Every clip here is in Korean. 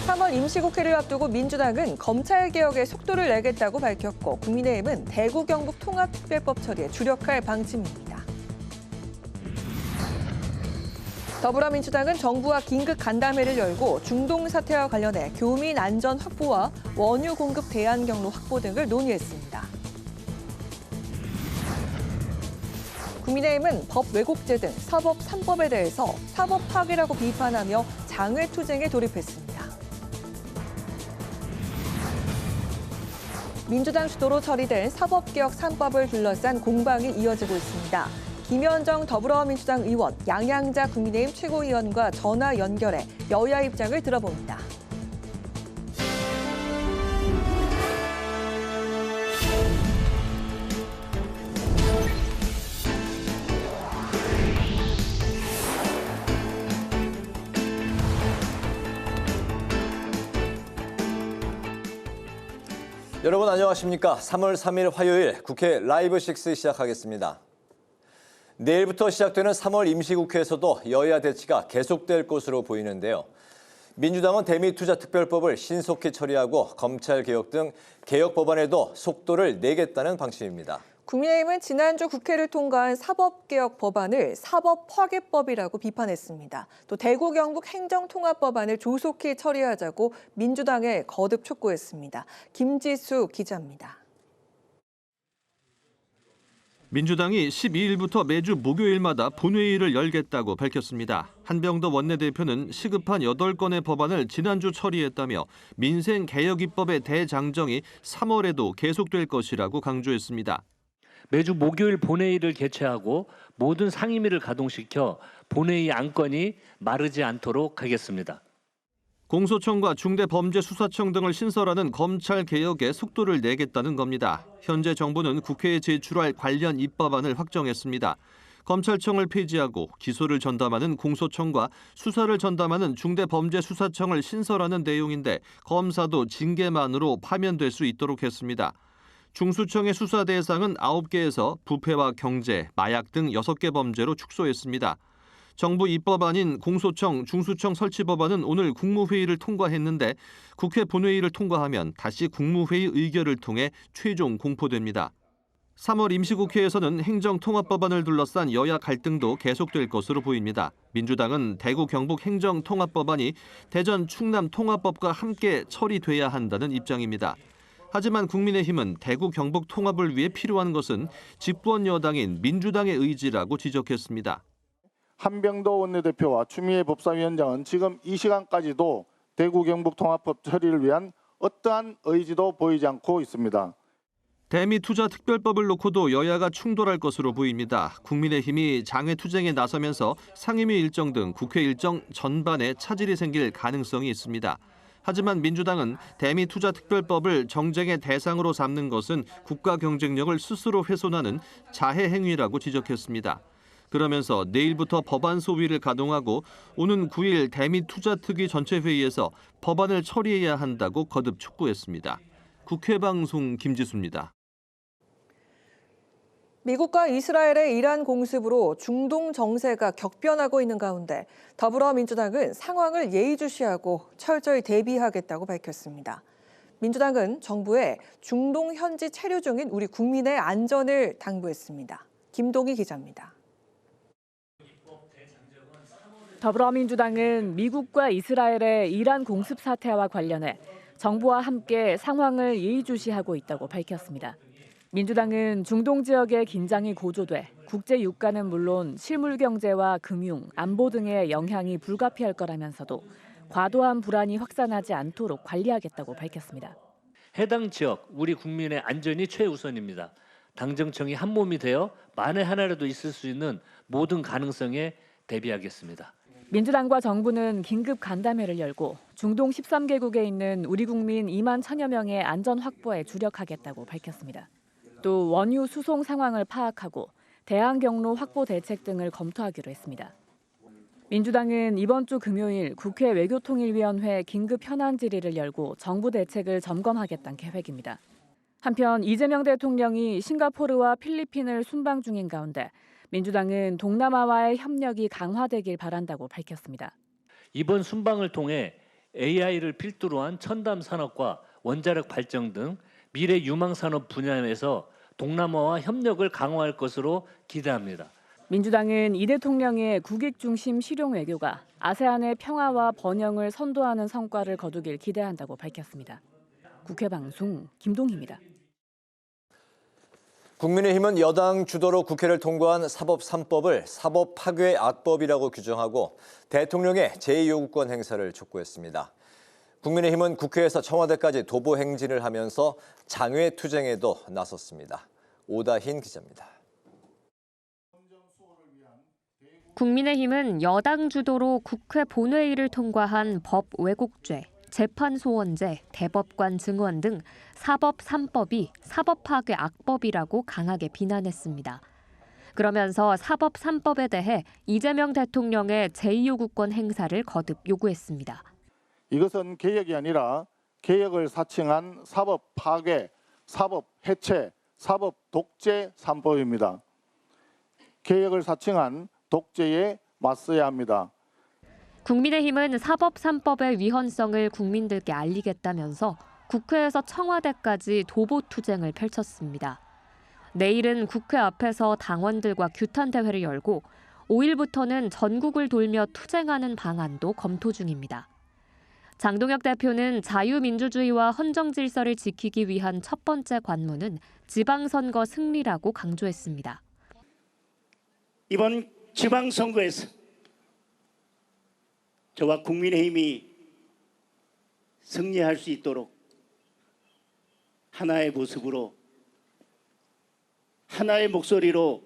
3월 임시국회를 앞두고 민주당은 검찰개혁에 속도를 내겠다고 밝혔고 국민의힘은 대구 경북 통합특별법 처리에 주력할 방침입니다. 더불어민주당은 정부와 긴급 간담회를 열고 중동 사태와 관련해 교민 안전 확보와 원유 공급 대안 경로 확보 등을 논의했습니다. 국민의힘은 법 왜곡죄 등 사법 3법에 대해서 사법 파괴라고 비판하며 장외투쟁에 돌입했습니다. 민주당 주도로 처리된 사법개혁 3법을 둘러싼 공방이 이어지고 있습니다. 김현정 더불어민주당 의원, 양양자 국민의힘 최고위원과 전화 연결해 여야 입장을 들어봅니다. 여러분 안녕하십니까? 3월 3일 화요일 국회 라이브 6 시작하겠습니다. 내일부터 시작되는 3월 임시국회에서도 여야 대치가 계속될 것으로 보이는데요. 민주당은 대미투자특별법을 신속히 처리하고 검찰개혁 등 개혁 법안에도 속도를 내겠다는 방침입니다. 국민의힘은 지난주 국회를 통과한 사법개혁 법안을 사법파괴법이라고 비판했습니다. 또 대구 경북 행정통합법안을 조속히 처리하자고 민주당에 거듭 촉구했습니다. 김지수 기자입니다. 민주당이 12일부터 매주 목요일마다 본회의를 열겠다고 밝혔습니다. 한병더 원내대표는 시급한 8건의 법안을 지난주 처리했다며 민생개혁 입법의 대장정이 3월에도 계속될 것이라고 강조했습니다. 매주 목요일 본회의를 개최하고 모든 상임위를 가동시켜 본회의 안건이 마르지 않도록 하겠습니다. 공소청과 중대범죄수사청 등을 신설하는 검찰개혁에 속도를 내겠다는 겁니다. 현재 정부는 국회에 제출할 관련 입법안을 확정했습니다. 검찰청을 폐지하고 기소를 전담하는 공소청과 수사를 전담하는 중대범죄수사청을 신설하는 내용인데 검사도 징계만으로 파면될 수 있도록 했습니다. 중수청의 수사 대상은 9개에서 부패와 경제, 마약 등 6개 범죄로 축소했습니다. 정부 입법안인 공소청, 중수청 설치 법안은 오늘 국무회의를 통과했는데 국회 본회의를 통과하면 다시 국무회의 의결을 통해 최종 공포됩니다. 3월 임시국회에서는 행정통합법안을 둘러싼 여야 갈등도 계속될 것으로 보입니다. 민주당은 대구 경북 행정통합법안이 대전 충남 통합법과 함께 처리돼야 한다는 입장입니다. 하지만 국민의힘은 대구 경북 통합을 위해 필요한 것은 집권 여당인 민주당의 의지라고 지적했습니다. 한병더 원내대표와 추미애 법사위원장은 지금 이 시간까지도 대구 경북 통합법 처리를 위한 어떠한 의지도 보이지 않고 있습니다. 대미투자특별법을 놓고도 여야가 충돌할 것으로 보입니다. 국민의힘이 장외투쟁에 나서면서 상임위 일정 등 국회 일정 전반에 차질이 생길 가능성이 있습니다. 하지만 민주당은 대미투자특별법을 정쟁의 대상으로 삼는 것은 국가 경쟁력을 스스로 훼손하는 자해 행위라고 지적했습니다. 그러면서 내일부터 법안 소위를 가동하고 오는 9일 대미투자특위 전체회의에서 법안을 처리해야 한다고 거듭 촉구했습니다. 국회방송 김지수입니다. 미국과 이스라엘의 이란 공습으로 중동 정세가 격변하고 있는 가운데 더불어민주당은 상황을 예의주시하고 철저히 대비하겠다고 밝혔습니다. 민주당은 정부에 중동 현지 체류 중인 우리 국민의 안전을 당부했습니다. 김동희 기자입니다. 더불어민주당은 미국과 이스라엘의 이란 공습 사태와 관련해 정부와 함께 상황을 예의주시하고 있다고 밝혔습니다. 민주당은 중동 지역의 긴장이 고조돼 국제 유가는 물론 실물 경제와 금융, 안보 등의 영향이 불가피할 거라면서도 과도한 불안이 확산하지 않도록 관리하겠다고 밝혔습니다. 해당 지역 우리 국민의 안전이 최우선입니다. 당정청이 한 몸이 되어 만에 하나라도 있을 수 있는 모든 가능성에 대비하겠습니다. 민주당과 정부는 긴급 간담회를 열고 중동 13개국에 있는 우리 국민 2만 1천여 명의 안전 확보에 주력하겠다고 밝혔습니다. 또 원유 수송 상황을 파악하고 대안 경로 확보 대책 등을 검토하기로 했습니다. 민주당은 이번 주 금요일 국회 외교통일위원회 긴급 현안 질의를 열고 정부 대책을 점검하겠다는 계획입니다. 한편 이재명 대통령이 싱가포르와 필리핀을 순방 중인 가운데 민주당은 동남아와의 협력이 강화되길 바란다고 밝혔습니다. 이번 순방을 통해 AI를 필두로 한 첨단 산업과 원자력 발전 등 미래 유망 산업 분야에서 동남아와 협력을 강화할 것으로 기대합니다. 민주당은 이 대통령의 국익 중심 실용 외교가 아세안의 평화와 번영을 선도하는 성과를 거두길 기대한다고 밝혔습니다. 국회 방송 김동희입니다. 국민의힘은 여당 주도로 국회를 통과한 사법 3법을 사법 파괴 악법이라고 규정하고 대통령의 제2요구권 행사를 촉구했습니다. 국민의힘은 국회에서 청와대까지 도보 행진을 하면서 장외 투쟁에도 나섰습니다. 오다힌 기자입니다. 국민의힘은 여당 주도로 국회 본회의를 통과한 법 왜곡죄, 재판소원제, 대법관 증언 등 사법 3법이 사법 파괴 악법이라고 강하게 비난했습니다. 그러면서 사법 3법에 대해 이재명 대통령의 제2요구권 행사를 거듭 요구했습니다. 이것은 개혁이 아니라 개혁을 사칭한 사법 파괴, 사법 해체, 사법 독재 3법입니다. 개혁을 사칭한 독재에 맞서야 합니다. 국민의힘은 사법 3법의 위헌성을 국민들께 알리겠다면서 국회에서 청와대까지 도보 투쟁을 펼쳤습니다. 내일은 국회 앞에서 당원들과 규탄 대회를 열고 5일부터는 전국을 돌며 투쟁하는 방안도 검토 중입니다. 장동혁 대표는 자유민주주의와 헌정질서를 지키기 위한 첫 번째 관문은 지방선거 승리라고 강조했습니다. 이번 지방선거에서 저와 국민의힘이 승리할 수 있도록 하나의 모습으로 하나의 목소리로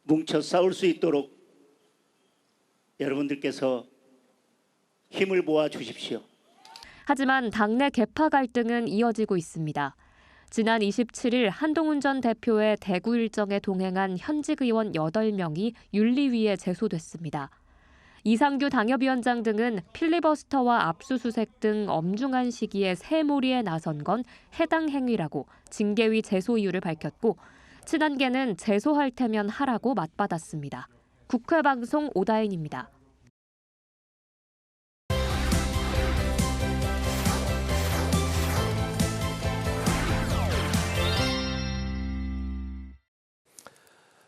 뭉쳐 싸울 수 있도록 여러분들께서 힘을 모아 주십시오. 하지만 당내 계파 갈등은 이어지고 있습니다. 지난 27일 한동훈 전 대표의 대구 일정에 동행한 현직 의원 8명이 윤리위에 제소됐습니다. 이상규 당협위원장 등은 필리버스터와 압수수색 등 엄중한 시기에 새몰이에 나선 건 해당 행위라고 징계위 제소 이유를 밝혔고 친한계는 제소할 테면 하라고 맞받았습니다. 국회 방송 오다인입니다.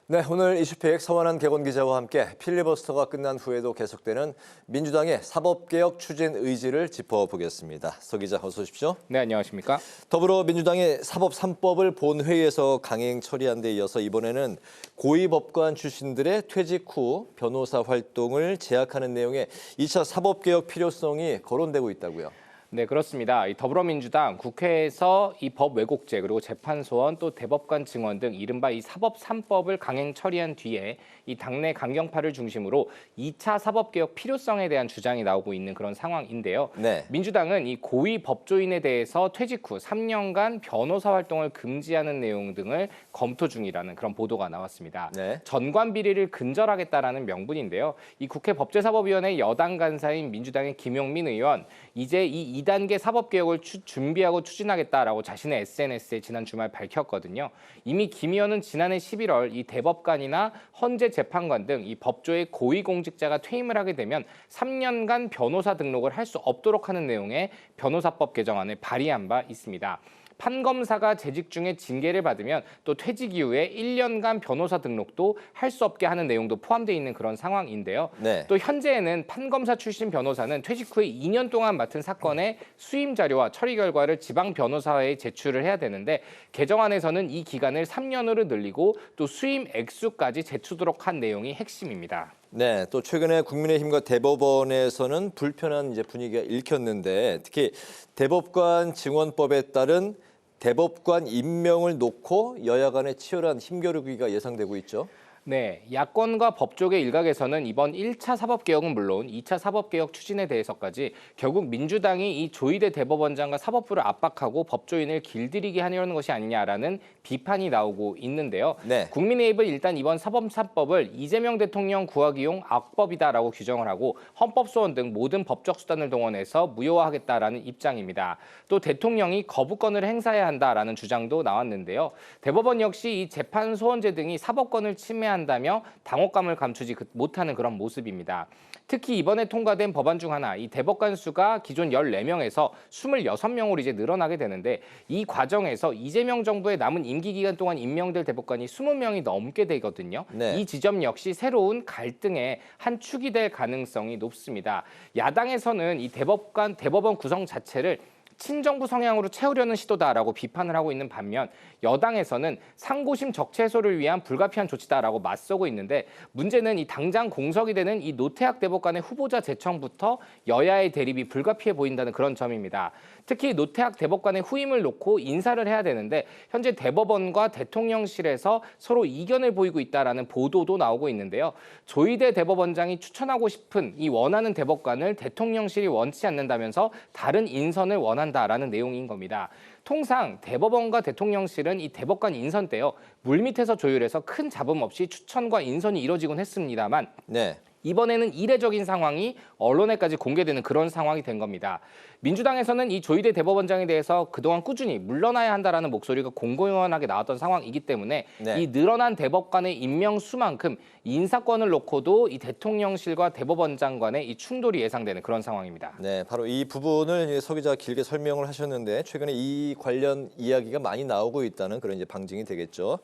네, 오늘 이슈픽 서완환 개건 기자와 함께 필리버스터가 끝난 후에도 계속되는 민주당의 사법개혁 추진 의지를 짚어보겠습니다. 서 기자 어서 오십시오. 네, 안녕하십니까. 더불어민주당이 사법 3법을 본회의에서 강행 처리한 데 이어서 이번에는 고위법관 출신들의 퇴직 후 변호사 활동을 제약하는 내용의 2차 사법개혁 필요성이 거론되고 있다고요. 네, 그렇습니다. 이 더불어민주당 국회에서 이 법 왜곡죄 그리고 재판소원 또 대법관 증언 등 이른바 이 사법 3법을 강행 처리한 뒤에 이 당내 강경파를 중심으로 2차 사법개혁 필요성에 대한 주장이 나오고 있는 그런 상황인데요. 네. 민주당은 이 고위 법조인에 대해서 퇴직 후 3년간 변호사 활동을 금지하는 내용 등을 검토 중이라는 그런 보도가 나왔습니다. 네. 전관 비리를 근절하겠다라는 명분인데요. 이 국회 법제사법위원회 여당 간사인 민주당의 김용민 의원 이제 이 2단계 사법개혁을 준비하고 추진하겠다라고 자신의 SNS에 지난 주말 밝혔거든요. 이미 김 의원은 지난해 11월 이 대법관이나 헌재 재판관 등 이 법조의 고위공직자가 퇴임을 하게 되면 3년간 변호사 등록을 할 수 없도록 하는 내용의 변호사법 개정안을 발의한 바 있습니다. 판검사가 재직 중에 징계를 받으면 또 퇴직 이후에 1년간 변호사 등록도 할 수 없게 하는 내용도 포함되어 있는 그런 상황인데요. 네. 또 현재는 판검사 출신 변호사는 퇴직 후에 2년 동안 맡은 사건의 수임 자료와 처리 결과를 지방 변호사회에 제출을 해야 되는데 개정안에서는 이 기간을 3년으로 늘리고 또 수임 액수까지 제출하도록 한 내용이 핵심입니다. 네, 또 최근에 국민의힘과 대법원에서는 불편한 분위기가 읽혔는데 특히 대법관 증언법에 따른 대법관 임명을 놓고 여야 간의 치열한 힘겨루기가 예상되고 있죠. 네, 야권과 법조계 일각에서는 이번 1차 사법개혁은 물론 2차 사법개혁 추진에 대해서까지 결국 민주당이 이 조희대 대법원장과 사법부를 압박하고 법조인을 길들이게 하려는 것이 아니냐라는 비판이 나오고 있는데요. 네. 국민의힘은 일단 이번 사법 3법을 이재명 대통령 구하기용 악법이다라고 규정을 하고 헌법소원 등 모든 법적 수단을 동원해서 무효화하겠다라는 입장입니다. 또 대통령이 거부권을 행사해야 한다라는 주장도 나왔는데요. 대법원 역시 이 재판소원제 등이 사법권을 침해하는 한다며 당혹감을 감추지 못하는 그런 모습입니다. 특히 이번에 통과된 법안 중 하나, 이 대법관 수가 기존 14명에서 26명으로 이제 늘어나게 되는데 이 과정에서 이재명 정부의 남은 임기 기간 동안 임명될 대법관이 20명이 넘게 되거든요. 네. 이 지점 역시 새로운 갈등의 한 축이 될 가능성이 높습니다. 야당에서는 이 대법원 구성 자체를 친정부 성향으로 채우려는 시도다라고 비판을 하고 있는 반면 여당에서는 상고심 적체 해소를 위한 불가피한 조치다라고 맞서고 있는데 문제는 이 당장 공석이 되는 이 노태학 대법관의 후보자 제청부터 여야의 대립이 불가피해 보인다는 그런 점입니다. 특히 노태학 대법관의 후임을 놓고 인사를 해야 되는데 현재 대법원과 대통령실에서 서로 이견을 보이고 있다라는 보도도 나오고 있는데요. 조희대 대법원장이 추천하고 싶은 이 원하는 대법관을 대통령실이 원치 않는다면서 다른 인선을 원한다라는 내용인 겁니다. 통상 대법원과 대통령실은 이 대법관 인선 때요 물밑에서 조율해서 큰 잡음 없이 추천과 인선이 이뤄지곤 했습니다만 네. 이번에는 이례적인 상황이 언론에까지 공개되는 그런 상황이 된 겁니다. 민주당에서는 이 조희대 대법원장에 대해서 그동안 꾸준히 물러나야 한다라는 목소리가 공공연하게 나왔던 상황이기 때문에 네. 이 늘어난 대법관의 임명 수만큼 인사권을 놓고도 이 대통령실과 대법원장 간의 이 충돌이 예상되는 그런 상황입니다. 네, 바로 이 부분을 서 기자가 길게 설명을 하셨는데 최근에 이 관련 이야기가 많이 나오고 있다는 그런 이제 방증이 되겠죠.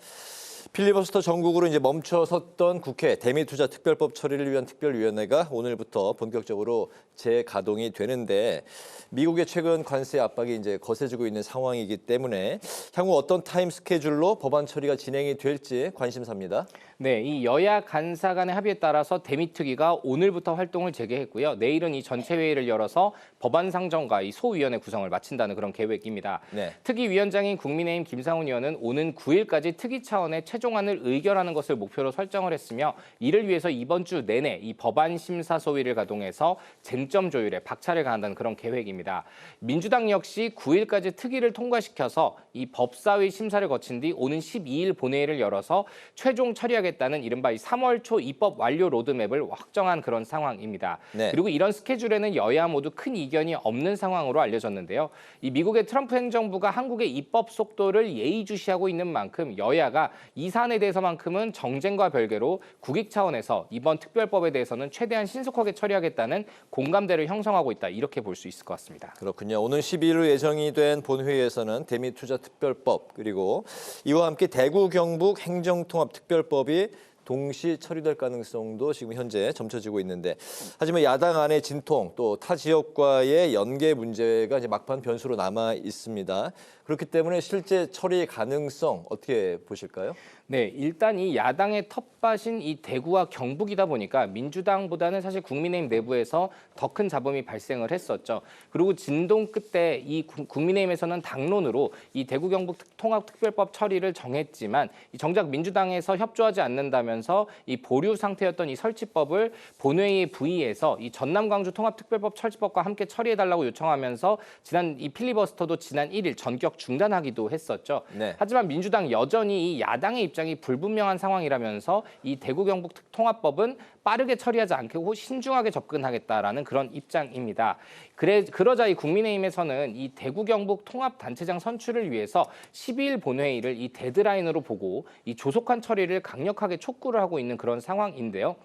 필리버스터 전국으로 이제 멈춰섰던 국회 대미투자 특별법 처리를 위한 특별위원회가 오늘부터 본격적으로 재가동이 되는데 미국의 최근 관세 압박이 이제 거세지고 있는 상황이기 때문에 향후 어떤 타임 스케줄로 법안 처리가 진행이 될지 관심사입니다. 네, 이 여야 간사 간의 합의에 따라서 대미특위가 오늘부터 활동을 재개했고요. 내일은 이 전체 회의를 열어서 법안 상정과 이 소위원회 구성을 마친다는 그런 계획입니다. 네. 특위위원장인 국민의힘 김상훈 의원은 오는 9일까지 특위 차원의 최종안을 의결하는 것을 목표로 설정을 했으며 이를 위해서 이번 주 내내 이 법안 심사 소위를 가동해서 쟁점 조율에 박차를 가한다는 그런 계획입니다. 민주당 역시 9일까지 특위를 통과시켜서 이 법사위 심사를 거친 뒤 오는 12일 본회의를 열어서 최종 처리하겠다는 이른바 이 3월 초 입법 완료 로드맵을 확정한 그런 상황입니다. 네. 그리고 이런 스케줄에는 여야 모두 큰 이견이 없는 상황으로 알려졌는데요. 이 미국의 트럼프 행정부가 한국의 입법 속도를 예의주시하고 있는 만큼 여야가 이 사안에 대해서만큼은 정쟁과 별개로 국익 차원에서 이번 특별법에 대해서는 최대한 신속하게 처리하겠다는 공감대를 형성하고 있다. 이렇게 볼 수 있을 것 같습니다. 그렇군요. 오는 12일로 예정이 된 본회의에서는 대미투자특별법 그리고 이와 함께 대구 경북 행정통합특별법이 동시 처리될 가능성도 지금 현재 점쳐지고 있는데 하지만 야당 안의 진통 또 타 지역과의 연계 문제가 이제 막판 변수로 남아 있습니다. 그렇기 때문에 실제 처리 가능성 어떻게 보실까요? 네, 일단 이 야당의 텃밭인 이 대구와 경북이다 보니까 민주당보다는 사실 국민의힘 내부에서 더 큰 잡음이 발생을 했었죠. 그리고 진동 끝에 이 국민의힘에서는 당론으로 이 대구 경북 통합특별법 처리를 정했지만 정작 민주당에서 협조하지 않는다면서 이 보류 상태였던 이 설치법을 본회의에 부의해서 이 전남 광주 통합특별법 설치법과 함께 처리해달라고 요청하면서 지난 이 필리버스터도 지난 1일 전격 중단하기도 했었죠. 네. 하지만 민주당 여전히 이 야당의 입장이 불분명한 상황이라면서 이 대구 경북 통합법은 빠르게 처리하지 않고 신중하게 접근하겠다라는 그런 입장입니다. 그러자 이 국민의힘에서는 이 대구 경북 통합단체장 선출을 위해서 12일 본회의를 이 데드라인으로 보고 이 조속한 처리를 강력하게 촉구를 하고 있는 그런 상황인데요.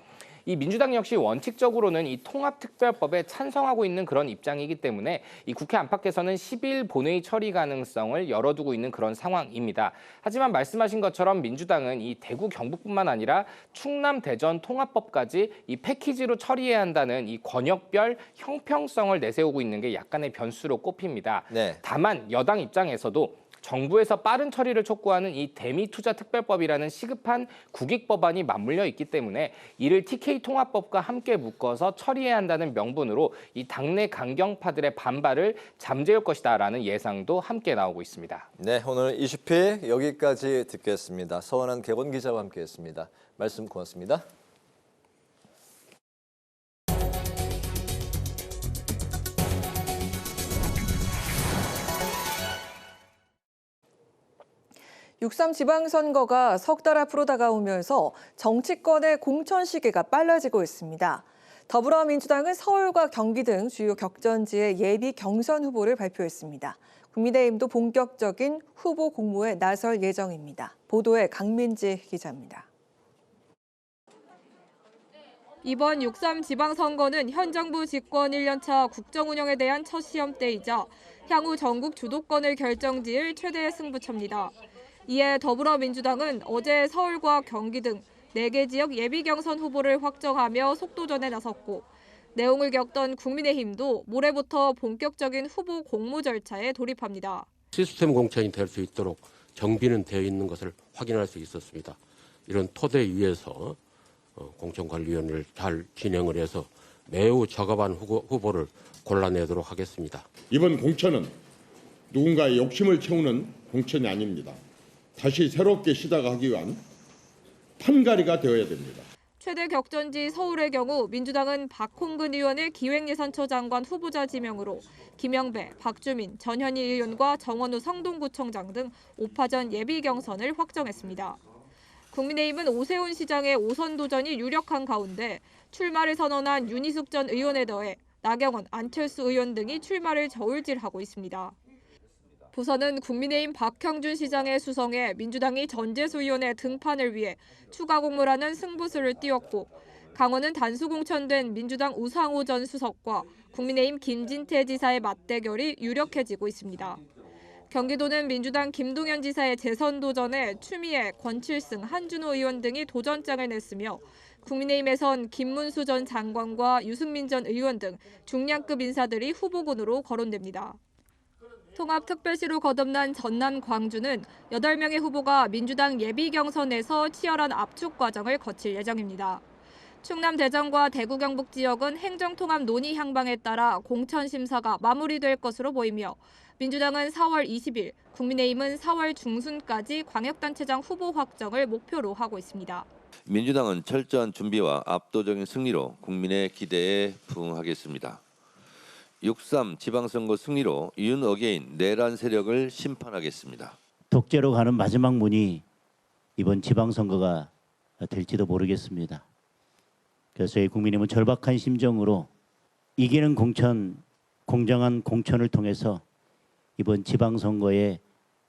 이 민주당 역시 원칙적으로는 이 통합특별법에 찬성하고 있는 그런 입장이기 때문에 이 국회 안팎에서는 10일 본회의 처리 가능성을 열어두고 있는 그런 상황입니다. 하지만 말씀하신 것처럼 민주당은 이 대구 경북뿐만 아니라 충남 대전 통합법까지 이 패키지로 처리해야 한다는 이 권역별 형평성을 내세우고 있는 게 약간의 변수로 꼽힙니다. 네. 다만 여당 입장에서도 정부에서 빠른 처리를 촉구하는 이 대미투자특별법이라는 시급한 국익법안이 맞물려 있기 때문에 이를 TK 통합법과 함께 묶어서 처리해야 한다는 명분으로 이 당내 강경파들의 반발을 잠재울 것이다라는 예상도 함께 나오고 있습니다. 네, 오늘 이슈픽 여기까지 듣겠습니다. 서원한 개건 기자와 함께했습니다. 말씀 고맙습니다. (6.3) 지방선거가 석 달 앞으로 다가오면서 정치권의 공천 시기가 빨라지고 있습니다. 더불어민주당은 서울과 경기 등 주요 격전지의 예비 경선 후보를 발표했습니다. 국민의힘도 본격적인 후보 공모에 나설 예정입니다. 보도에 강민지 기자입니다. 이번 6.3 지방선거는 현 정부 집권 1년차 국정운영에 대한 첫 시험대이자 향후 전국 주도권을 결정지을 최대의 승부처입니다. 이에 더불어민주당은 어제 서울과 경기 등 4개 지역 예비 경선 후보를 확정하며 속도전에 나섰고 내홍을 겪던 국민의힘도 모레부터 본격적인 후보 공모 절차에 돌입합니다. 시스템 공천이 될 수 있도록 정비는 되어 있는 것을 확인할 수 있었습니다. 이런 토대 위에서 공천관리위원회를 잘 진행을 해서 매우 적합한 후보를 골라내도록 하겠습니다. 이번 공천은 누군가의 욕심을 채우는 공천이 아닙니다. 다시 새롭게 시작하기 위한 판가리가 되어야 됩니다. 최대 격전지 서울의 경우 민주당은 박홍근 의원의 기획예산처 장관 후보자 지명으로 김영배, 박주민, 전현희 의원과 정원우 성동구청장 등 5파전 예비 경선을 확정했습니다. 국민의힘은 오세훈 시장의 5선 도전이 유력한 가운데 출마를 선언한 윤희숙 전 의원에 더해 나경원, 안철수 의원 등이 출마를 저울질하고 있습니다. 부산은 국민의힘 박형준 시장의 수성에 민주당이 전재수 의원의 등판을 위해 추가 공모라는 승부수를 띄웠고 강원은 단수 공천된 민주당 우상호 전 수석과 국민의힘 김진태 지사의 맞대결이 유력해지고 있습니다. 경기도는 민주당 김동연 지사의 재선 도전에 추미애, 권칠승, 한준호 의원 등이 도전장을 냈으며 국민의힘에선 김문수 전 장관과 유승민 전 의원 등 중량급 인사들이 후보군으로 거론됩니다. 통합특별시로 거듭난 전남 광주는 8명의 후보가 민주당 예비 경선에서 치열한 압축 과정을 거칠 예정입니다. 충남 대전과 대구 경북 지역은 행정통합 논의 향방에 따라 공천 심사가 마무리될 것으로 보이며 민주당은 4월 20일, 국민의힘은 4월 중순까지 광역단체장 후보 확정을 목표로 하고 있습니다. 민주당은 철저한 준비와 압도적인 승리로 국민의 기대에 부응하겠습니다. 6.3 지방선거 승리로 윤 어게인 내란 세력을 심판하겠습니다. 독재로 가는 마지막 문이 이번 지방선거가 될지도 모르겠습니다. 그래서 저희 국민의힘은 절박한 심정으로 이기는 공천, 공정한 공천을 통해서 이번 지방선거의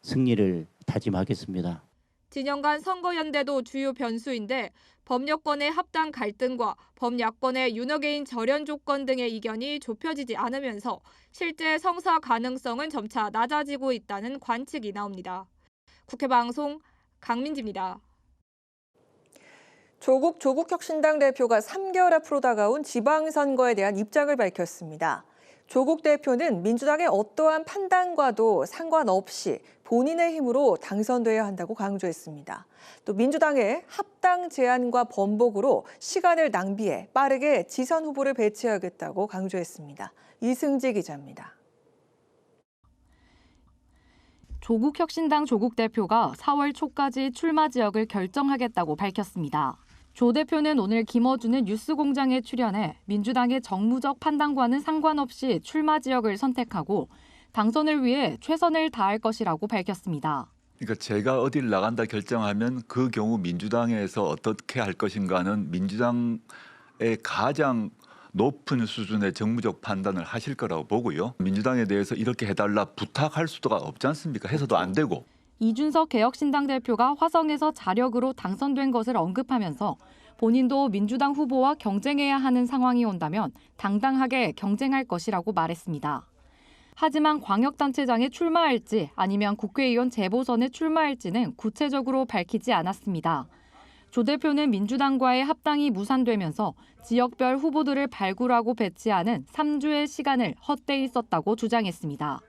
승리를 다짐하겠습니다. 진영 간 선거연대도 주요 변수인데 범여권의 합당 갈등과 범야권의 윤 어게인 절연 조건 등의 이견이 좁혀지지 않으면서 실제 성사 가능성은 점차 낮아지고 있다는 관측이 나옵니다. 국회방송 강민지입니다. 조국 혁신당 대표가 3개월 앞으로 다가온 지방선거에 대한 입장을 밝혔습니다. 조국 대표는 민주당의 어떠한 판단과도 상관없이 본인의 힘으로 당선돼야 한다고 강조했습니다. 또 민주당의 합당 제안과 번복으로 시간을 낭비해 빠르게 지선 후보를 배치하겠다고 강조했습니다. 이승지 기자입니다. 조국혁신당 조국 대표가 4월 초까지 출마 지역을 결정하겠다고 밝혔습니다. 조 대표는 오늘 김어준의 뉴스공장에 출연해 민주당의 정무적 판단과는 상관없이 출마 지역을 선택하고 당선을 위해 최선을 다할 것이라고 밝혔습니다. 그러니까 제가 어디를 나간다 결정하면 그 경우 민주당에서 어떻게 할 것인가는 민주당의 가장 높은 수준의 정무적 판단을 하실 거라고 보고요. 민주당에 대해서 이렇게 해달라 부탁할 수가 없지 않습니까? 해서도 안 되고. 이준석 개혁신당 대표가 화성에서 자력으로 당선된 것을 언급하면서 본인도 민주당 후보와 경쟁해야 하는 상황이 온다면 당당하게 경쟁할 것이라고 말했습니다. 하지만 광역단체장에 출마할지 아니면 국회의원 재보선에 출마할지는 구체적으로 밝히지 않았습니다. 조 대표는 민주당과의 합당이 무산되면서 지역별 후보들을 발굴하고 배치하는 3주의 시간을 헛되이 썼다고 주장했습니다.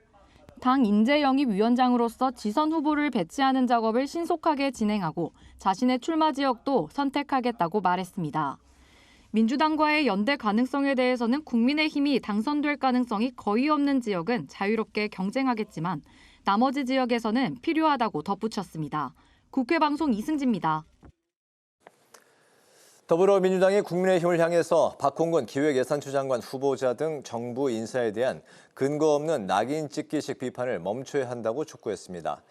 당 인재영입위원장으로서 지선 후보를 배치하는 작업을 신속하게 진행하고 자신의 출마 지역도 선택하겠다고 말했습니다. 민주당과의 연대 가능성에 대해서는 국민의힘이 당선될 가능성이 거의 없는 지역은 자유롭게 경쟁하겠지만 나머지 지역에서는 필요하다고 덧붙였습니다. 국회방송 이승지입니다. 더불어민주당이 국민의힘을 향해서 박홍근 기획예산처 장관 후보자 등 정부 인사에 대한 근거 없는 낙인 찍기식 비판을 멈춰야 한다고 촉구했습니다.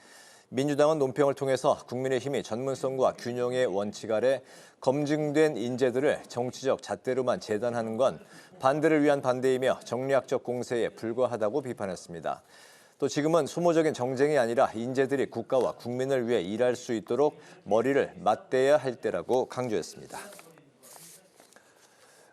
민주당은 논평을 통해서 국민의힘이 전문성과 균형의 원칙 아래 검증된 인재들을 정치적 잣대로만 재단하는 건 반대를 위한 반대이며 정략적 공세에 불과하다고 비판했습니다. 또 지금은 소모적인 정쟁이 아니라 인재들이 국가와 국민을 위해 일할 수 있도록 머리를 맞대야 할 때라고 강조했습니다.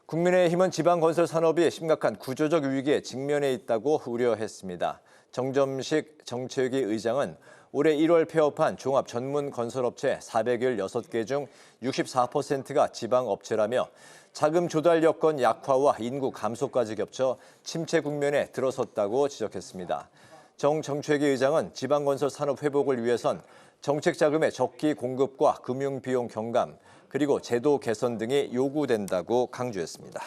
국민의힘은 지방건설 산업이 심각한 구조적 위기에 직면해 있다고 우려했습니다. 정점식 정책위 의장은 올해 1월 폐업한 종합 전문 건설업체 416개 중 64%가 지방업체라며 자금 조달 여건 약화와 인구 감소까지 겹쳐 침체 국면에 들어섰다고 지적했습니다. 정책위 의장은 지방건설 산업 회복을 위해선 정책 자금의 적기 공급과 금융비용 경감, 그리고 제도 개선 등이 요구된다고 강조했습니다.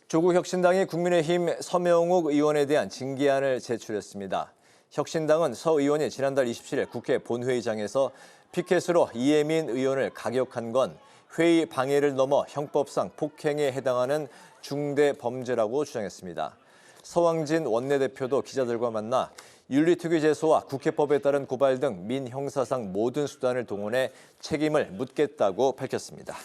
조국 혁신당이 국민의힘 서명욱 의원에 대한 징계안을 제출했습니다. 혁신당은 서 의원이 지난달 27일 국회 본회의장에서 피켓으로 이혜민 의원을 가격한 건 회의 방해를 넘어 형법상 폭행에 해당하는 중대 범죄라고 주장했습니다. 서왕진 원내대표도 기자들과 만나 윤리특위 제소와 국회법에 따른 고발 등 민형사상 모든 수단을 동원해 책임을 묻겠다고 밝혔습니다.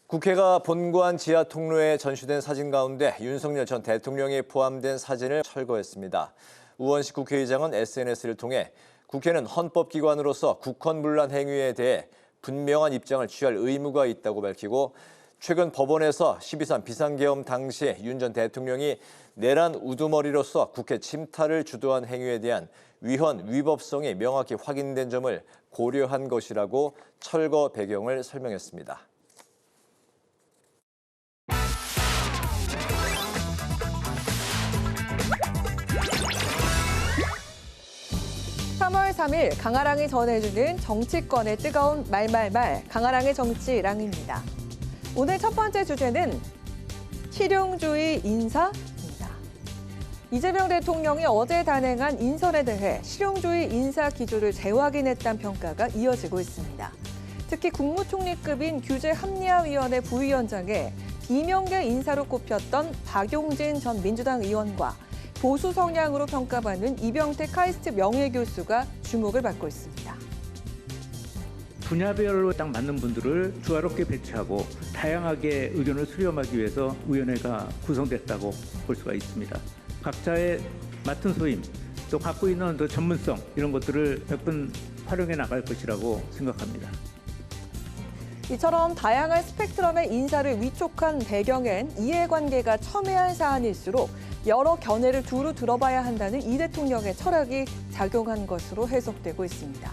국회가 본관 지하 통로에 전시된 사진 가운데 윤석열 전 대통령이 포함된 사진을 철거했습니다. 우원식 국회의장은 SNS를 통해 국회는 헌법기관으로서 국헌문란 행위에 대해 분명한 입장을 취할 의무가 있다고 밝히고 최근 법원에서 12.3 비상계엄 당시 윤 전 대통령이 내란 우두머리로서 국회 침탈을 주도한 행위에 대한 위헌, 위법성이 명확히 확인된 점을 고려한 것이라고 철거 배경을 설명했습니다. (3월 3일) 강아랑이 전해주는 정치권의 뜨거운 말말말 강아랑의 정치랑입니다. 오늘 첫 번째 주제는 실용주의 인사입니다. 이재명 대통령이 어제 단행한 인선에 대해 실용주의 인사 기조를 재확인했다는 평가가 이어지고 있습니다. 특히 국무총리급인 규제합리화위원회 부위원장에 비명계 인사로 꼽혔던 박용진 전 민주당 의원과 보수 성향으로 평가받는 이병태 카이스트 명예교수가 주목을 받고 있습니다. 분야별로 딱 맞는 분들을 조화롭게 배치하고 다양하게 의견을 수렴하기 위해서 위원회가 구성됐다고 볼 수가 있습니다. 각자의 맡은 소임, 또 갖고 있는 또 전문성 이런 것들을 100분 활용해 나갈 것이라고 생각합니다. 이처럼 다양한 스펙트럼의 인사를 위촉한 배경엔 이해관계가 첨예한 사안일수록 여러 견해를 두루 들어봐야 한다는 이 대통령의 철학이 작용한 것으로 해석되고 있습니다.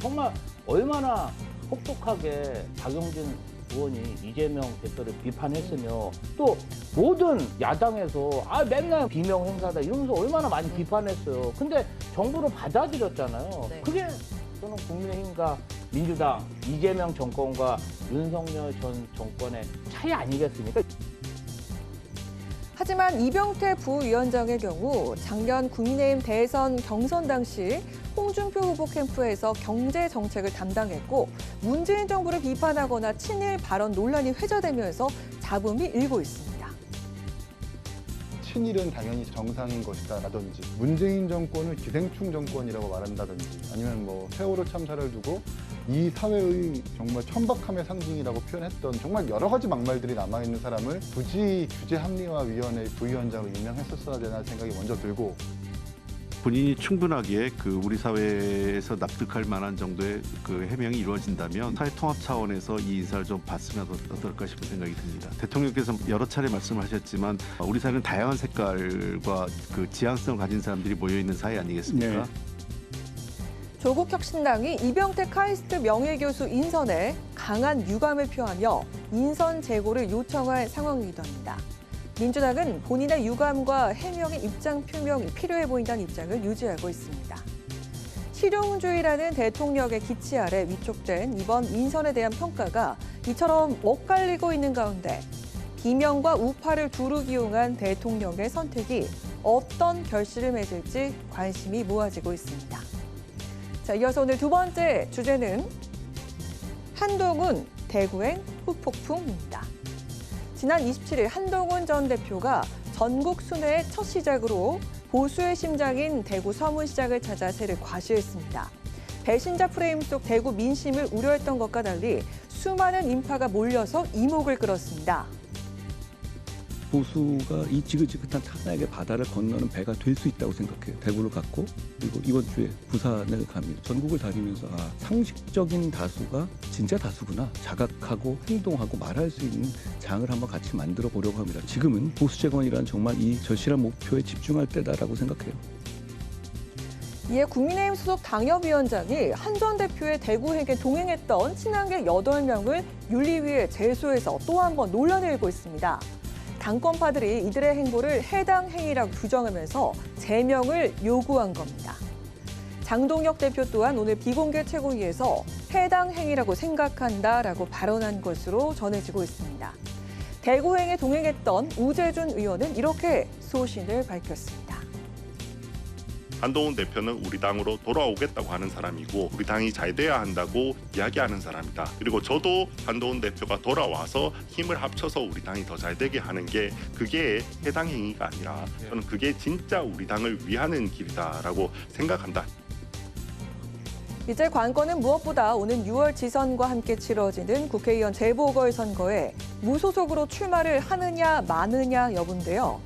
정말 얼마나 혹독하게 박용진 의원이 이재명 대표를 비판했으며 또 모든 야당에서 맨날 비명 행사다 이러면서 얼마나 많이 비판했어요. 근데 정부로 받아들였잖아요. 네. 그게 저는 국민의힘과 민주당, 이재명 정권과 윤석열 전 정권의 차이 아니겠습니까? 하지만 이병태 부위원장의 경우 작년 국민의힘 대선 경선 당시 홍준표 후보 캠프에서 경제 정책을 담당했고 문재인 정부를 비판하거나 친일 발언 논란이 회자되면서 잡음이 일고 있습니다. 친일은 당연히 정상인 것이다라든지 문재인 정권을 기생충 정권이라고 말한다든지 아니면 뭐 세월호 참사를 두고 이 사회의 정말 천박함의 상징이라고 표현했던 정말 여러 가지 막말들이 남아있는 사람을 굳이 규제합리화위원회 부위원장으로 임명했었어야 되나 생각이 먼저 들고 본인이 충분하게 우리 사회에서 납득할 만한 정도의 해명이 이루어진다면 사회 통합 차원에서 이 인사를 좀 봤으면 어떨까 싶은 생각이 듭니다. 대통령께서 여러 차례 말씀하셨지만 우리 사회는 다양한 색깔과 지향성을 가진 사람들이 모여 있는 사회 아니겠습니까? 네. 조국 혁신당이 이병태 카이스트 명예교수 인선에 강한 유감을 표하며 인선 재고를 요청할 상황이기도 합니다. 민주당은 본인의 유감과 해명의 입장 표명이 필요해 보인다는 입장을 유지하고 있습니다. 실용주의라는 대통령의 기치 아래 위촉된 이번 인선에 대한 평가가 이처럼 엇갈리고 있는 가운데 비명과 우파를 두루 기용한 대통령의 선택이 어떤 결실을 맺을지 관심이 모아지고 있습니다. 자, 이어서 오늘 두 번째 주제는 한동훈 대구행 후폭풍입니다. 지난 27일 한동훈 전 대표가 전국 순회의 첫 시작으로 보수의 심장인 대구 서문시장을 찾아 새를 과시했습니다. 배신자 프레임 속 대구 민심을 우려했던 것과 달리 수많은 인파가 몰려서 이목을 끌었습니다. 보수가 이 지긋지긋한 탄핵의 바다를 건너는 배가 될 수 있다고 생각해요. 대구를 갔고 그리고 이번 주에 부산을 갑니다. 전국을 다니면서 상식적인 다수가 진짜 다수구나 자각하고 행동하고 말할 수 있는 장을 한번 같이 만들어 보려고 합니다. 지금은 보수 재건이란 정말 이 절실한 목표에 집중할 때다라고 생각해요. 이에 국민의힘 소속 당협위원장이 한 전 대표의 대구행에 동행했던 친한계 8명을 윤리위에 제소해서 또 한 번 논란을 일고 있습니다. 당권파들이 이들의 행보를 해당 행위라고 규정하면서 제명을 요구한 겁니다. 장동혁 대표 또한 오늘 비공개 최고위에서 해당 행위라고 생각한다라고 발언한 것으로 전해지고 있습니다. 대구행에 동행했던 우재준 의원은 이렇게 소신을 밝혔습니다. 한동훈 대표는 우리 당으로 돌아오겠다고 하는 사람이고 우리 당이 잘 돼야 한다고 이야기하는 사람이다. 그리고 저도 한동훈 대표가 돌아와서 힘을 합쳐서 우리 당이 더 잘 되게 하는 게 그게 해당 행위가 아니라 저는 그게 진짜 우리 당을 위하는 길이다라고 생각한다. 이제 관건은 무엇보다 오는 6월 지선과 함께 치러지는 국회의원 재보궐선거에 무소속으로 출마를 하느냐 마느냐 여부인데요.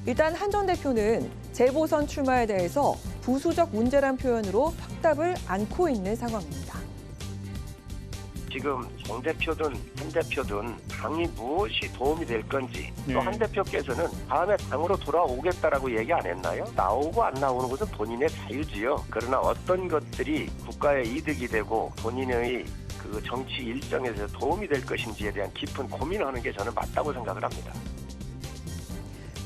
일단 한 전 대표는 재보선 출마에 대해서 부수적 문제란 표현으로 확답을 않고 있는 상황입니다. 지금 정 대표든 한 대표든 당이 무엇이 도움이 될 건지 또 한 대표께서는 다음에 당으로 돌아오겠다라고 얘기 안 했나요? 나오고 안 나오는 것은 본인의 자유지요. 그러나 어떤 것들이 국가의 이득이 되고 본인의 그 정치 일정에서 도움이 될 것인지에 대한 깊은 고민을 하는 게 저는 맞다고 생각을 합니다.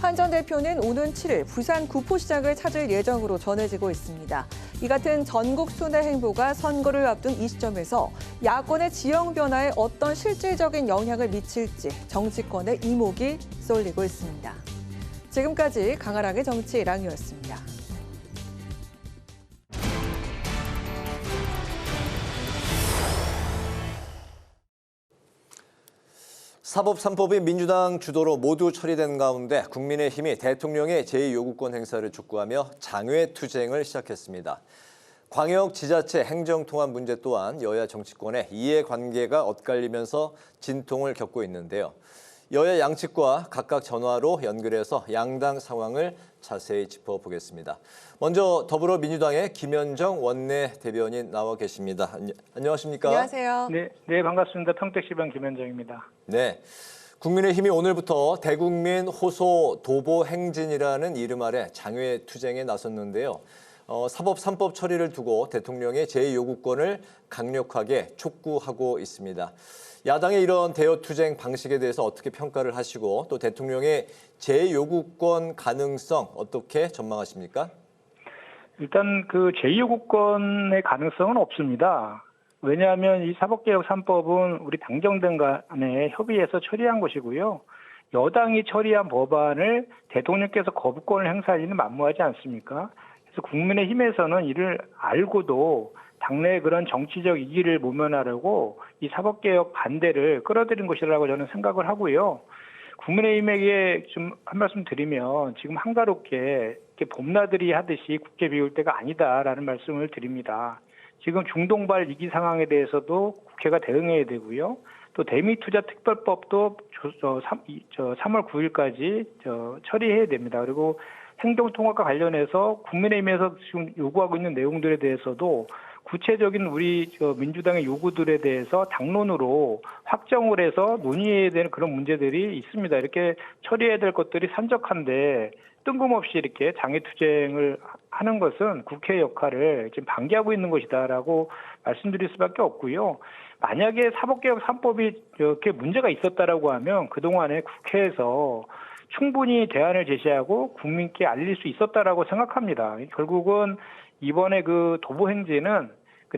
한 전 대표는 오는 7일 부산 구포시장을 찾을 예정으로 전해지고 있습니다. 이 같은 전국 순회 행보가 선거를 앞둔 이 시점에서 야권의 지형 변화에 어떤 실질적인 영향을 미칠지 정치권의 이목이 쏠리고 있습니다. 지금까지 강아랑의 정치랑이었습니다. 사법 3법이 민주당 주도로 모두 처리된 가운데 국민의힘이 대통령의 제2요구권 행사를 촉구하며 장외투쟁을 시작했습니다. 광역, 지자체, 행정통합 문제 또한 여야 정치권의 이해관계가 엇갈리면서 진통을 겪고 있는데요. 여야 양측과 각각 전화로 연결해서 양당 상황을 자세히 짚어보겠습니다. 먼저 더불어민주당의 김현정 원내대변인 나와 계십니다. 안녕하십니까? 안녕하세요. 네, 반갑습니다. 평택시장 김현정입니다. 네, 국민의힘이 오늘부터 대국민 호소 도보 행진이라는 이름 아래 장외투쟁에 나섰는데요. 사법 3법 처리를 두고 대통령의 제2요구권을 강력하게 촉구하고 있습니다. 야당의 이런 대여투쟁 방식에 대해서 어떻게 평가를 하시고 또 대통령의 제2요구권 가능성 어떻게 전망하십니까? 일단 그 제2요구권의 가능성은 없습니다. 왜냐하면 이 사법개혁 3법은 우리 당정당 간에 협의해서 처리한 것이고요. 여당이 처리한 법안을 대통령께서 거부권을 행사하기는 만무하지 않습니까? 그래서 국민의힘에서는 이를 알고도 당내의 그런 정치적 이기를 모면하려고 이 사법개혁 반대를 끌어들인 것이라고 저는 생각을 하고요. 국민의힘에게 좀 한 말씀 드리면 지금 한가롭게 이렇게 봄나들이 하듯이 국회 비울 때가 아니다라는 말씀을 드립니다. 지금 중동발 위기 상황에 대해서도 국회가 대응해야 되고요. 또 대미투자특별법도 3월 9일까지 처리해야 됩니다. 그리고 행정통합과 관련해서 국민의힘에서 지금 요구하고 있는 내용들에 대해서도 구체적인 우리 민주당의 요구들에 대해서 당론으로 확정을 해서 논의해야 되는 그런 문제들이 있습니다. 이렇게 처리해야 될 것들이 산적한데 뜬금없이 이렇게 장애투쟁을 하는 것은 국회 역할을 지금 방기하고 있는 것이다라고 말씀드릴 수밖에 없고요. 만약에 사법개혁 3법이 이렇게 문제가 있었다라고 하면 그동안에 국회에서 충분히 대안을 제시하고 국민께 알릴 수 있었다라고 생각합니다. 결국은 이번에 그 도보행진은 그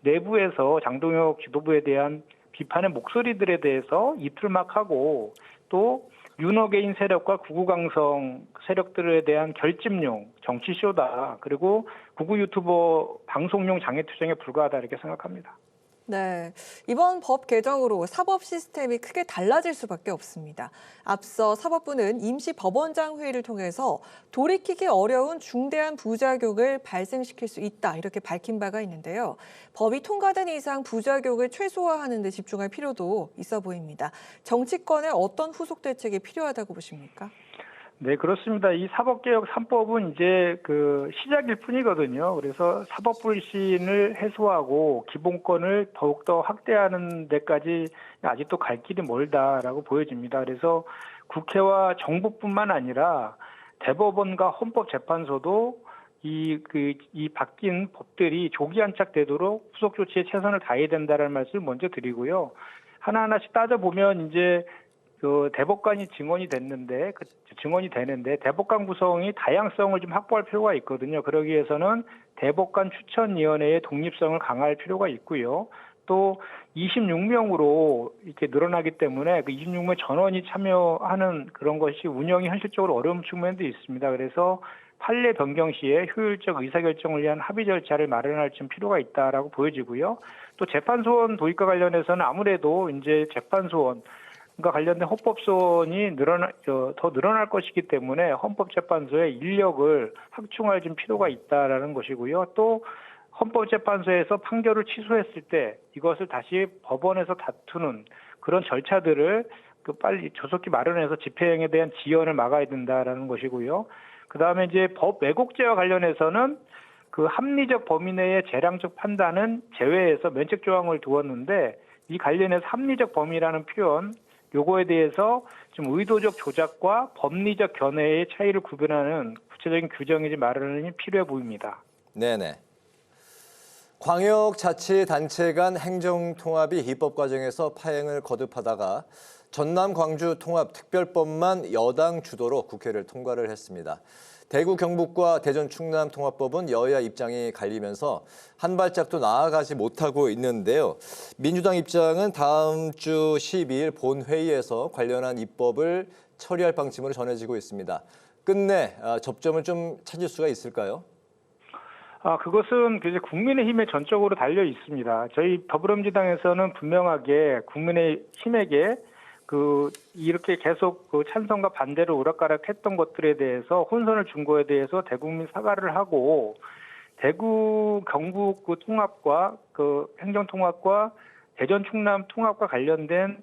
내부에서 장동혁 지도부에 대한 비판의 목소리들에 대해서 이틀막하고 또 윤어게인 세력과 구구강성 세력들에 대한 결집용 정치쇼다. 그리고 구구 유튜버 방송용 장애투쟁에 불과하다 이렇게 생각합니다. 네, 이번 법 개정으로 사법 시스템이 크게 달라질 수밖에 없습니다. 앞서 사법부는 임시법원장 회의를 통해서 돌이키기 어려운 중대한 부작용을 발생시킬 수 있다 이렇게 밝힌 바가 있는데요. 법이 통과된 이상 부작용을 최소화하는 데 집중할 필요도 있어 보입니다. 정치권에 어떤 후속 대책이 필요하다고 보십니까? 네, 그렇습니다. 이 사법개혁 3법은 이제 그 시작일 뿐이거든요. 그래서 사법불신을 해소하고 기본권을 더욱더 확대하는 데까지 아직도 갈 길이 멀다라고 보여집니다. 그래서 국회와 정부뿐만 아니라 대법원과 헌법재판소도 이 바뀐 법들이 조기 안착되도록 후속 조치에 최선을 다해야 된다는 말씀을 먼저 드리고요. 하나하나씩 따져보면 이제 그 대법관이 증언이 되는데 대법관 구성이 다양성을 좀 확보할 필요가 있거든요. 그러기 위해서는 대법관 추천위원회의 독립성을 강화할 필요가 있고요. 또 26명으로 이렇게 늘어나기 때문에 그 26명 전원이 참여하는 그런 것이 운영이 현실적으로 어려운 측면도 있습니다. 그래서 판례 변경 시에 효율적 의사결정을 위한 합의 절차를 마련할 좀 필요가 있다라고 보여지고요. 또 재판소원 도입과 관련해서는 아무래도 이제 재판소원 과 관련된 헌법소원이 더 늘어날 것이기 때문에 헌법재판소의 인력을 확충할 좀 필요가 있다라는 것이고요. 또 헌법재판소에서 판결을 취소했을 때 이것을 다시 법원에서 다투는 그런 절차들을 빨리 조속히 마련해서 집행에 대한 지연을 막아야 된다라는 것이고요. 그다음에 이제 법 왜곡죄와 관련해서는 그 합리적 범위 내의 재량적 판단은 제외해서 면책 조항을 두었는데 이 관련해서 합리적 범위라는 표현 요거에 대해서 좀 의도적 조작과 법리적 견해의 차이를 구분하는 구체적인 규정이 좀 마련이 필요해 보입니다. 네네. 광역자치단체 간 행정통합이 입법 과정에서 파행을 거듭하다가 전남 광주 통합 특별법만 여당 주도로 국회를 통과를 했습니다. 대구 경북과 대전 충남 통합법은 여야 입장이 갈리면서 한 발짝도 나아가지 못하고 있는데요. 민주당 입장은 다음 주 12일 본회의에서 관련한 입법을 처리할 방침으로 전해지고 있습니다. 끝내 접점을 좀 찾을 수가 있을까요? 그것은 이제 국민의힘에 전적으로 달려 있습니다. 저희 더불어민주당에서는 분명하게 국민의힘에게 이렇게 계속 찬성과 반대를 오락가락했던 것들에 대해서 혼선을 준 거에 대해서 대국민 사과를 하고 대구 경북 통합과 행정 통합과 대전 충남 통합과 관련된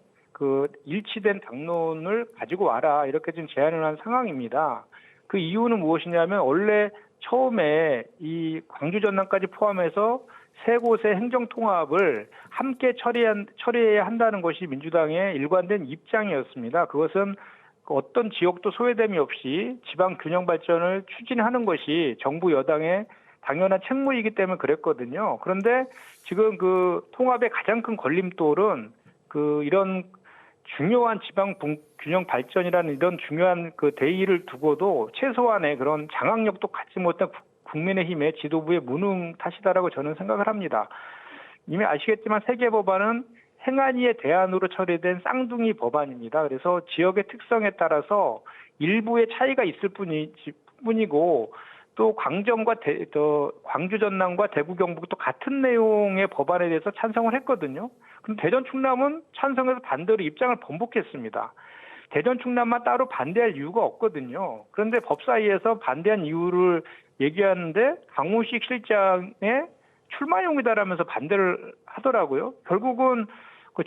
일치된 당론을 가지고 와라 이렇게 좀 제안을 한 상황입니다. 그 이유는 무엇이냐면 원래 처음에 이 광주 전남까지 포함해서 세 곳의 행정통합을 함께 처리해야 한다는 것이 민주당의 일관된 입장이었습니다. 그것은 어떤 지역도 소외됨이 없이 지방 균형 발전을 추진하는 것이 정부 여당의 당연한 책무이기 때문에 그랬거든요. 그런데 지금 통합의 가장 큰 걸림돌은 이런 중요한 지방 균형 발전이라는 이런 중요한 대의를 두고도 최소한의 그런 장악력도 갖지 못한 국민의힘의 지도부의 무능 탓이다라고 저는 생각을 합니다. 이미 아시겠지만 세 개 법안은 행안위의 대안으로 처리된 쌍둥이 법안입니다. 그래서 지역의 특성에 따라서 일부의 차이가 있을 뿐이고 또 광주 전남과 대구 경북도 같은 내용의 법안에 대해서 찬성을 했거든요. 그럼 대전 충남은 찬성해서 반대로 입장을 번복했습니다. 대전 충남만 따로 반대할 이유가 없거든요. 그런데 법사위에서 반대한 이유를 얘기하는데 강훈식 실장의 출마용이다라면서 반대를 하더라고요. 결국은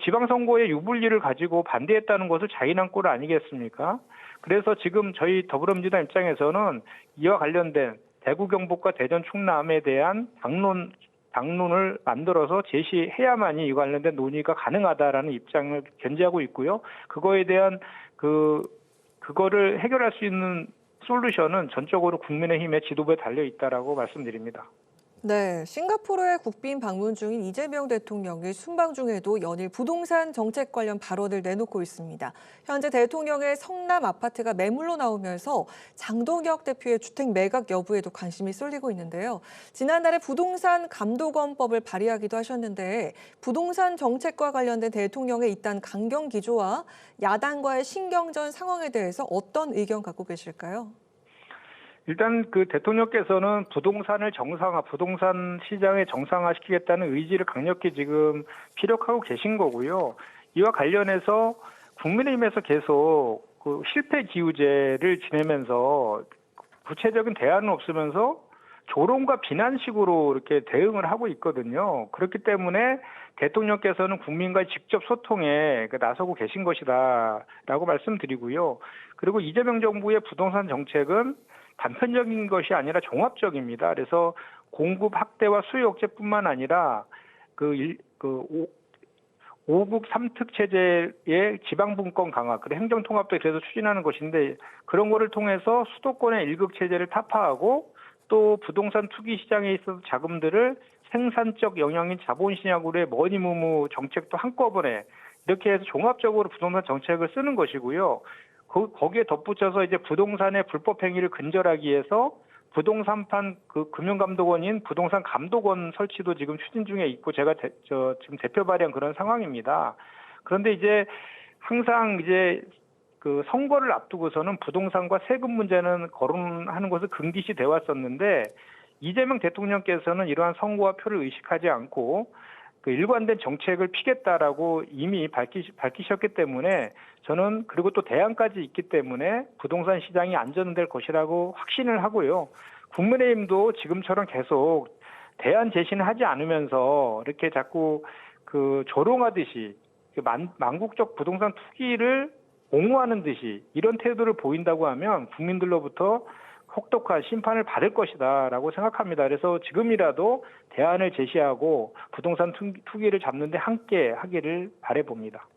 지방선거의 유불리를 가지고 반대했다는 것을 자인한 꼴 아니겠습니까? 그래서 지금 저희 더불어민주당 입장에서는 이와 관련된 대구 경북과 대전 충남에 대한 당론을 만들어서 제시해야만이 이 관련된 논의가 가능하다라는 입장을 견지하고 있고요. 그거에 대한 그거를 해결할 수 있는 솔루션은 전적으로 국민의힘의 지도부에 달려 있다라고 말씀드립니다. 네, 싱가포르에 국빈 방문 중인 이재명 대통령이 순방 중에도 연일 부동산 정책 관련 발언을 내놓고 있습니다. 현재 대통령의 성남 아파트가 매물로 나오면서 장동혁 대표의 주택 매각 여부에도 관심이 쏠리고 있는데요. 지난달에 부동산 감독원법을 발의하기도 하셨는데 부동산 정책과 관련된 대통령의 잇단 강경 기조와 야당과의 신경전 상황에 대해서 어떤 의견 갖고 계실까요? 일단 그 대통령께서는 부동산을 정상화, 부동산 시장을 정상화시키겠다는 의지를 강력히 지금 피력하고 계신 거고요. 이와 관련해서 국민의힘에서 계속 그 실패 기우제를 지내면서 구체적인 대안은 없으면서 조롱과 비난식으로 이렇게 대응을 하고 있거든요. 그렇기 때문에 대통령께서는 국민과 직접 소통에 나서고 계신 것이다라고 말씀드리고요. 그리고 이재명 정부의 부동산 정책은 단편적인 것이 아니라 종합적입니다. 그래서 공급 확대와 수요 억제뿐만 아니라 그 5국 3특 체제의 지방분권 강화, 그리고 행정통합도 그래서 추진하는 것인데 그런 거를 통해서 수도권의 1국 체제를 타파하고 또 부동산 투기 시장에 있어서 자금들을 생산적 영향인 자본시장으로의 머니무무 정책도 한꺼번에 이렇게 해서 종합적으로 부동산 정책을 쓰는 것이고요. 거기에 덧붙여서 이제 부동산의 불법 행위를 근절하기 위해서 부동산판 그 금융감독원인 부동산 감독원 설치도 지금 추진 중에 있고 제가 지금 대표 발의한 그런 상황입니다. 그런데 이제 항상 이제 그 선거를 앞두고서는 부동산과 세금 문제는 거론하는 것을 금기시 돼 왔었는데 이재명 대통령께서는 이러한 선거와 표를 의식하지 않고 그 일관된 정책을 피겠다라고 이미 밝히셨기 때문에 저는 그리고 또 대안까지 있기 때문에 부동산 시장이 안전될 것이라고 확신을 하고요. 국민의힘도 지금처럼 계속 대안 제시는 하지 않으면서 이렇게 자꾸 그 조롱하듯이 망국적 부동산 투기를 옹호하는 듯이 이런 태도를 보인다고 하면 국민들로부터 혹독한 심판을 받을 것이다라고 생각합니다. 그래서 지금이라도 대안을 제시하고 부동산 투기를 잡는 데 함께 하기를 바라봅니다.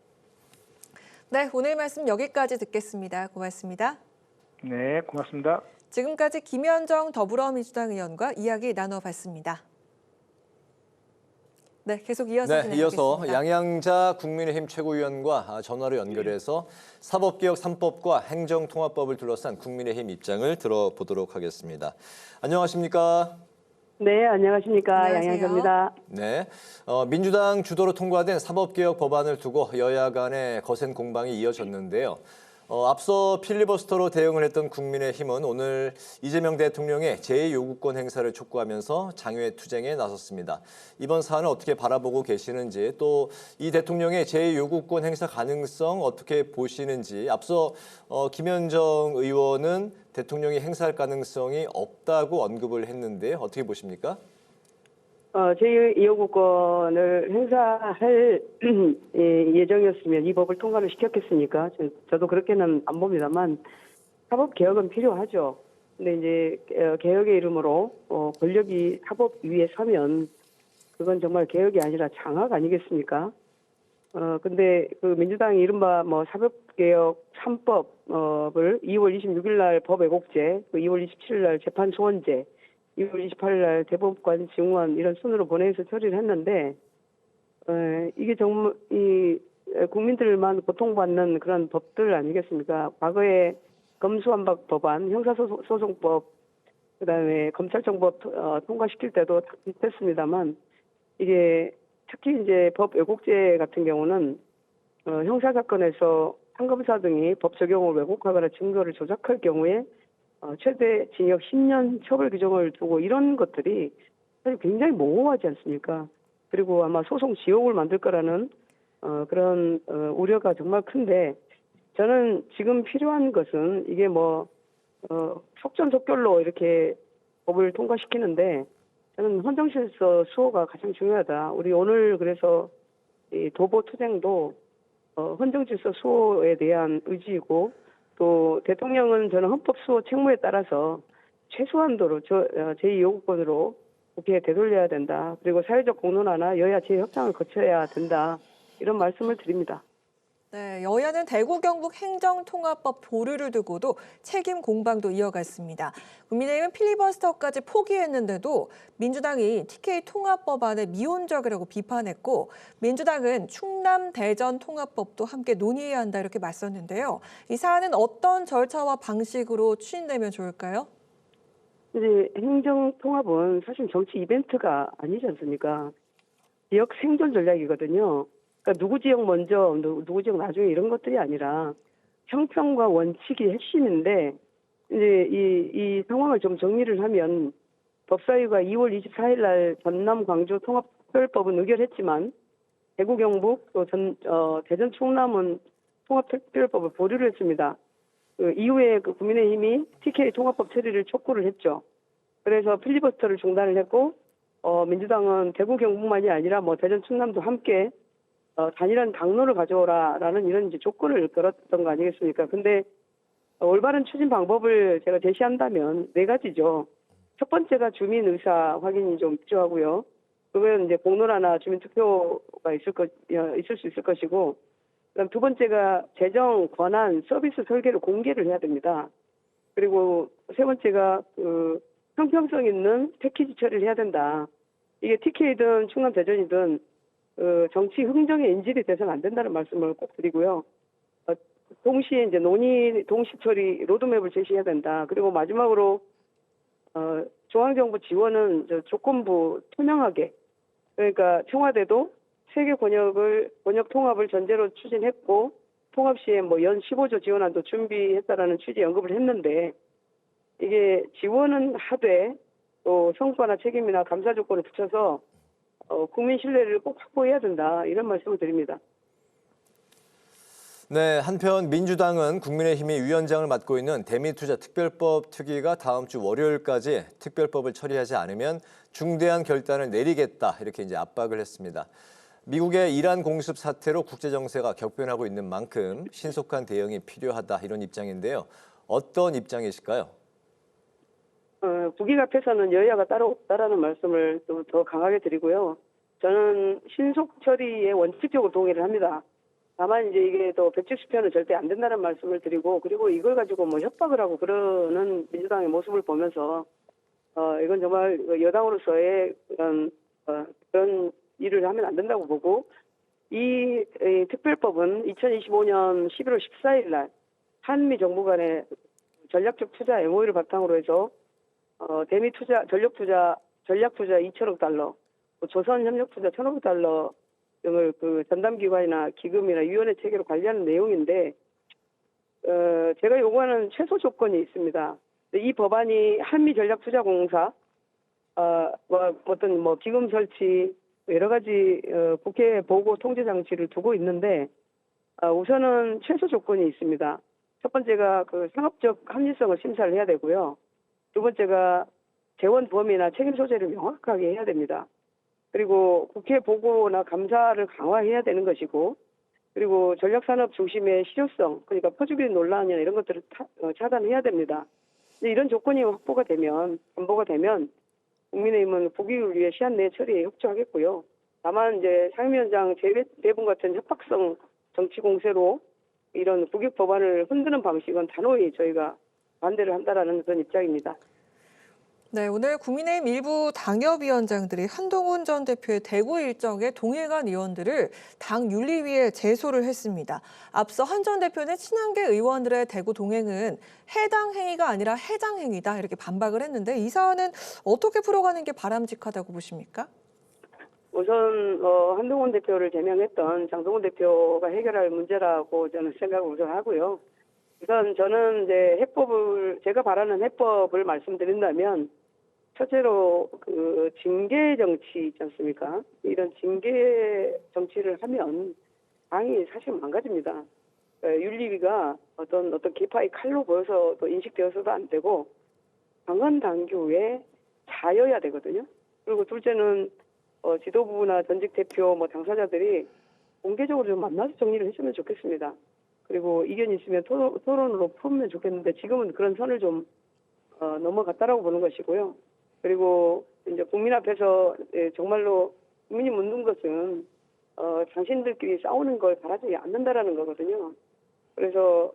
네, 오늘 말씀 여기까지 듣겠습니다. 고맙습니다. 네, 고맙습니다. 지금까지 김현정 더불어민주당 의원과 이야기 나눠봤습니다. 네, 계속 이어서 진행하겠습니다. 이어서 양양자 국민의힘 최고위원과 전화로 연결해서 사법개혁 3법과 행정통합법을 둘러싼 국민의힘 입장을 들어보도록 하겠습니다. 안녕하십니까? 네, 안녕하십니까. 안녕하세요. 양양자입니다. 네, 민주당 주도로 통과된 사법개혁 법안을 두고 여야 간의 거센 공방이 이어졌는데요. 앞서 필리버스터로 대응을 했던 국민의힘은 오늘 이재명 대통령의 제2요구권 행사를 촉구하면서 장외 투쟁에 나섰습니다. 이번 사안을 어떻게 바라보고 계시는지 또 이 대통령의 제2요구권 행사 가능성 어떻게 보시는지 앞서 김현정 의원은 대통령이 행사할 가능성이 없다고 언급을 했는데 어떻게 보십니까? 제2요구권을 행사할 예정이었으면 이 법을 통과를 시켰겠습니까? 저도 그렇게는 안 봅니다만 사법개혁은 필요하죠. 근데 이제 개혁의 이름으로 권력이 사법 위에 서면 그건 정말 개혁이 아니라 장악 아니겠습니까? 근데 그 민주당이 이른바 사법개혁 3법을 2월 26일 날 법 왜곡죄, 2월 27일 날 재판 소원죄, 2월 28일 날 대법관 증원 이런 순으로 보내서 처리를 했는데 이게 정말 이 국민들만 고통받는 그런 법들 아니겠습니까? 과거에 검수완박 법안, 형사소송법, 그다음에 검찰청법 통과시킬 때도 다 비슷했습니다만 이게 특히 이제 법 왜곡죄 같은 경우는 형사 사건에서 판검사 등이 법 적용을 왜곡하거나 증거를 조작할 경우에 최대 징역 10년 처벌 규정을 두고 이런 것들이 사실 굉장히 모호하지 않습니까? 그리고 아마 소송 지옥을 만들 거라는 그런 우려가 정말 큰데 저는 지금 필요한 것은 이게 속전속결로 이렇게 법을 통과시키는데 저는 헌정질서 수호가 가장 중요하다. 우리 오늘 그래서 이 도보 투쟁도 헌정질서 수호에 대한 의지이고 또 대통령은 저는 헌법 수호 책무에 따라서 최소한도로 제2요구권으로 국회에 되돌려야 된다. 그리고 사회적 공론화나 여야 재협상을 거쳐야 된다. 이런 말씀을 드립니다. 네, 여야는 대구 경북 행정통합법 보류를 두고도 책임 공방도 이어갔습니다. 국민의힘은 필리버스터까지 포기했는데도 민주당이 TK 통합법안을 미온적이라고 비판했고 민주당은 충남 대전 통합법도 함께 논의해야 한다 이렇게 맞섰는데요. 이 사안은 어떤 절차와 방식으로 추진되면 좋을까요? 이제 행정통합은 사실 정치 이벤트가 아니지 않습니까? 지역 생존 전략이거든요. 그러니까 누구 지역 먼저, 누구 지역 나중에 이런 것들이 아니라 형평과 원칙이 핵심인데 이제 이 상황을 좀 정리를 하면 법사위가 2월 24일 날 전남 광주 통합특별법은 의결했지만 대구 경북 또 대전 충남은 통합특별법을 보류를 했습니다. 그 이후에 그 국민의힘이 TK 통합법 처리를 촉구를 했죠. 그래서 필리버스터를 중단을 했고 민주당은 대구 경북만이 아니라 뭐 대전 충남도 함께 단일한 당론을 가져오라라는 이런 이제 조건을 걸었던 거 아니겠습니까? 근데 올바른 추진 방법을 제가 제시한다면 네 가지죠. 첫 번째가 주민 의사 확인이 좀 필요하고요. 그건 이제 공론화나 주민 투표가 있을 수 있을 것이고, 그다음 두 번째가 재정, 권한, 서비스 설계를 공개를 해야 됩니다. 그리고 세 번째가 그 형평성 있는 패키지 처리를 해야 된다. 이게 TK든 충남 대전이든 정치 흥정의 인질이 돼서는 안 된다는 말씀을 꼭 드리고요. 동시에 이제 동시 처리 로드맵을 제시해야 된다. 그리고 마지막으로 중앙정부 지원은 조건부 투명하게, 그러니까 청와대도 세계 권역 통합을 전제로 추진했고 통합 시에 뭐 연 15조 지원안도 준비했다라는 취지 언급을 했는데, 이게 지원은 하되 또 성과나 책임이나 감사 조건을 붙여서 국민 신뢰를 꼭 확보해야 된다, 이런 말씀을 드립니다. 네, 한편 민주당은 국민의힘이 위원장을 맡고 있는 대미투자 특별법 특위가 다음 주 월요일까지 특별법을 처리하지 않으면 중대한 결단을 내리겠다, 이렇게 이제 압박을 했습니다. 미국의 이란 공습 사태로 국제 정세가 격변하고 있는 만큼 신속한 대응이 필요하다, 이런 입장인데요. 어떤 입장이실까요? 국익 앞에서는 여야가 따로 없다라는 말씀을 좀 더 강하게 드리고요. 저는 신속 처리에 원칙적으로 동의를 합니다. 다만 이제 이게 또 170표는 절대 안 된다는 말씀을 드리고, 그리고 이걸 가지고 뭐 협박을 하고 그러는 민주당의 모습을 보면서 이건 정말 여당으로서의 그런 일을 하면 안 된다고 보고, 이 특별법은 2025년 11월 14일 날 한미 정부 간의 전략적 투자 MOU를 바탕으로 해서 대미 투자 전략 투자 2천억 달러, 조선 협력 투자 1,500억 달러 등을 그 전담기관이나 기금이나 위원회 체계로 관리하는 내용인데, 제가 요구하는 최소 조건이 있습니다. 이 법안이 한미전략투자공사, 어떤 뭐 기금 설치, 여러 가지 국회 보고 통제 장치를 두고 있는데, 우선은 최소 조건이 있습니다. 첫 번째가 그 상업적 합리성을 심사를 해야 되고요. 두 번째가 재원 범위나 책임 소재를 명확하게 해야 됩니다. 그리고 국회 보고나 감사를 강화해야 되는 것이고, 그리고 전략산업 중심의 실효성, 그러니까 퍼주기 논란이나 이런 것들을 차단해야 됩니다. 이런 조건이 확보가 되면 국민의힘은 국익을 위해 시한 내 처리에 협조하겠고요. 다만 이제 상임위원장 재배분 같은 협박성 정치 공세로 이런 국익 법안을 흔드는 방식은 단호히 저희가 반대를 한다라는 그런 입장입니다. 네, 오늘 국민의힘 일부 당협위원장들이 한동훈 전 대표의 대구 일정에 동행한 의원들을 당 윤리위에 제소를 했습니다. 앞서 한 전 대표는 친한계 의원들의 대구 동행은 해당 행위가 아니라 해당 행위다, 이렇게 반박을 했는데, 이 사안은 어떻게 풀어가는 게 바람직하다고 보십니까? 우선 한동훈 대표를 제명했던 장동훈 대표가 해결할 문제라고 저는 생각을 우선 하고요. 우선 저는 이제 제가 바라는 해법을 말씀드린다면, 첫째로 그 징계 정치 있지 않습니까? 이런 징계 정치를 하면 당이 사실 망가집니다. 윤리위가 어떤 계파의 칼로 보여서 또 인식되어서도 안 되고, 강한 당규에 자여야 되거든요. 그리고 둘째는 지도부나 전직 대표 뭐 당사자들이 공개적으로 좀 만나서 정리를 했으면 좋겠습니다. 그리고 이견이 있으면 토론으로 풀면 좋겠는데, 지금은 그런 선을 좀 넘어갔다라고 보는 것이고요. 그리고 이제 국민 앞에서 정말로 국민이 묻는 것은 당신들끼리 싸우는 걸 바라지 않는다라는 거거든요. 그래서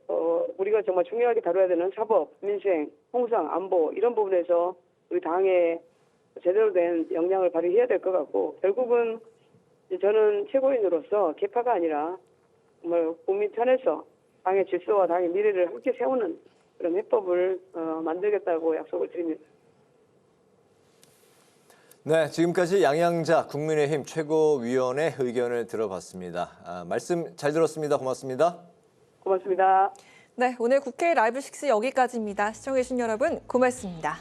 우리가 정말 중요하게 다뤄야 되는 사법, 민생, 통상, 안보 이런 부분에서 우리 당에 제대로 된 역량을 발휘해야 될 것 같고, 결국은 저는 최고인으로서 계파가 아니라 정말 국민 편에서 당의 질서와 당의 미래를 함께 세우는 그런 해법을 만들겠다고 약속을 드립니다. 네, 지금까지 양양자 국민의힘 최고위원의 의견을 들어봤습니다. 말씀 잘 들었습니다. 고맙습니다. 고맙습니다. 네, 오늘 국회 라이브 6 여기까지입니다. 시청해주신 여러분 고맙습니다.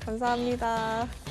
감사합니다.